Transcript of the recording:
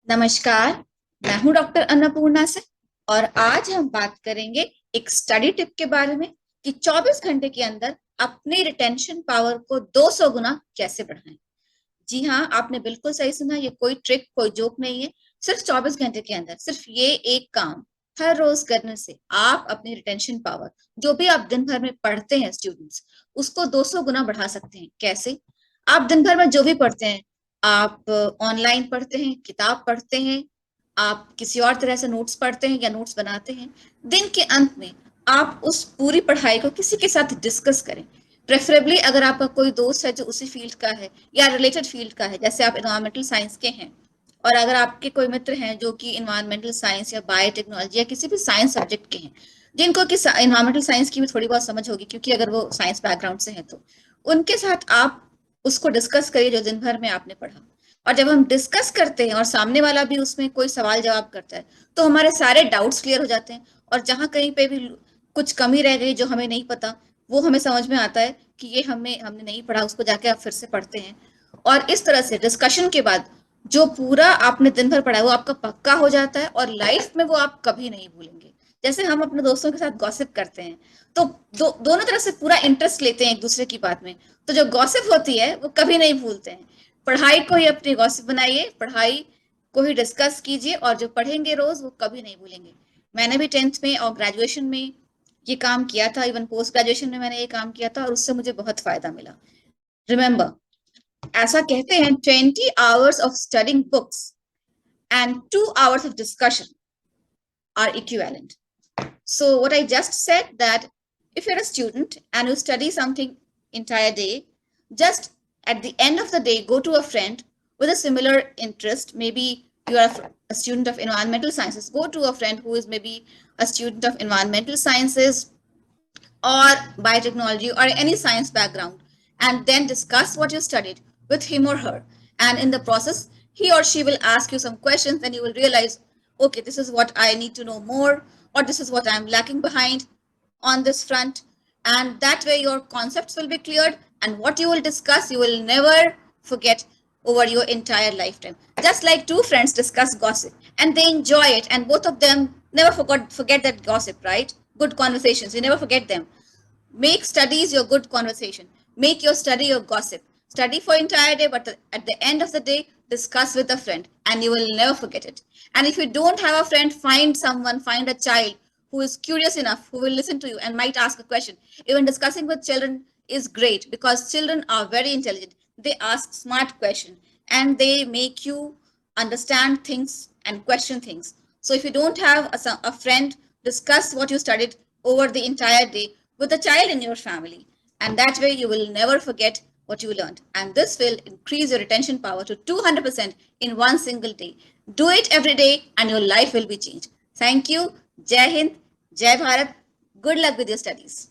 नमस्कार। मैं हूं डॉक्टर अन्नपूर्णा से और आज हम बात करेंगे एक स्टडी टिप के बारे में कि 24 घंटे के अंदर अपनी रिटेंशन पावर को 200 गुना कैसे बढ़ाएं। जी हाँ, आपने बिल्कुल सही सुना। ये कोई ट्रिक, कोई जोक नहीं है। सिर्फ 24 घंटे के अंदर सिर्फ ये एक काम हर रोज करने से आप अपनी रिटेंशन पावर, जो भी आप दिन भर में पढ़ते हैं स्टूडेंट्स, उसको 200 गुना बढ़ा सकते हैं। कैसे? आप दिन भर में जो भी पढ़ते हैं, आप ऑनलाइन पढ़ते हैं, किताब पढ़ते हैं, आप किसी और तरह से नोट्स पढ़ते हैं या नोट्स बनाते हैं, दिन के अंत में आप उस पूरी पढ़ाई को किसी के साथ डिस्कस करें। प्रेफरेबली अगर आपका कोई दोस्त है जो उसी फील्ड का है या रिलेटेड फील्ड का है, जैसे आप इन्वायरमेंटल साइंस के हैं, और अगर आपके कोई मित्र हैं जो कि इन्वायरमेंटल साइंस या बायोटेक्नोलॉजी या किसी भी साइंस सब्जेक्ट के हैं, जिनको कि इन्वायरमेंटल साइंस की भी थोड़ी बहुत समझ होगी, क्योंकि अगर वो साइंस बैकग्राउंड से हैं तो उनके साथ आप उसको डिस्कस करिए जो दिन भर में आपने पढ़ा। और जब हम डिस्कस करते हैं और सामने वाला भी उसमें कोई सवाल जवाब करता है, तो हमारे सारे डाउट्स क्लियर हो जाते हैं। और जहां कहीं पे भी कुछ कमी रह गई जो हमें नहीं पता, वो हमें समझ में आता है कि ये हमने नहीं पढ़ा, उसको जाके आप फिर से पढ़ते हैं। और इस तरह से डिस्कशन के बाद जो पूरा आपने दिन भर पढ़ा है वो आपका पक्का हो जाता है और लाइफ में वो आप कभी नहीं भूलेंगे। जैसे हम अपने दोस्तों के साथ गॉसिप करते हैं, तो दोनों तरफ से पूरा इंटरेस्ट लेते हैं एक दूसरे की बात में, तो जो गॉसिप होती है वो कभी नहीं भूलते हैं। पढ़ाई को ही अपनी गॉसिप बनाइए, पढ़ाई को ही डिस्कस कीजिए, और जो पढ़ेंगे रोज वो कभी नहीं भूलेंगे। मैंने भी 10th में और ग्रेजुएशन में ये काम किया था, इवन पोस्ट ग्रेजुएशन में मैंने ये काम किया था, और उससे मुझे बहुत फायदा मिला। रिमेम्बर, ऐसा कहते हैं 20 hours of studying books and 2 hours of discussion are equivalent. So what I just said, that if you're a student and you study something entire day, just at the end of the day go to a friend with a similar interest. Maybe you are a student of environmental sciences, go to a friend who is maybe a student of environmental sciences or biotechnology or any science background, and then discuss what you studied with him or her. And in the process, he or she will ask you some questions, and you will realize, okay, this is what I need to know more, or this is what I'm lacking behind on this front. And that way, your concepts will be cleared, and what you will discuss, you will never forget over your entire lifetime. Just like two friends discuss gossip and they enjoy it, and both of them never forget that gossip, right? Good conversations, you never forget them. Make studies your good conversation. Make your study your gossip. Study for entire day, but at the end of the day, discuss with a friend, and you will never forget it. And if you don't have a friend, find someone, find a child who is curious enough, who will listen to you and might ask a question. Even discussing with children is great because children are very intelligent. They ask smart questions and they make you understand things and question things. So if you don't have a friend, discuss what you studied over the entire day with a child in your family. And that way you will never forget what you learned. And this will increase your retention power to 200% in one single day. Do it every day and your life will be changed. Thank you. Jai Hind. Jai Bharat. Good luck with your studies.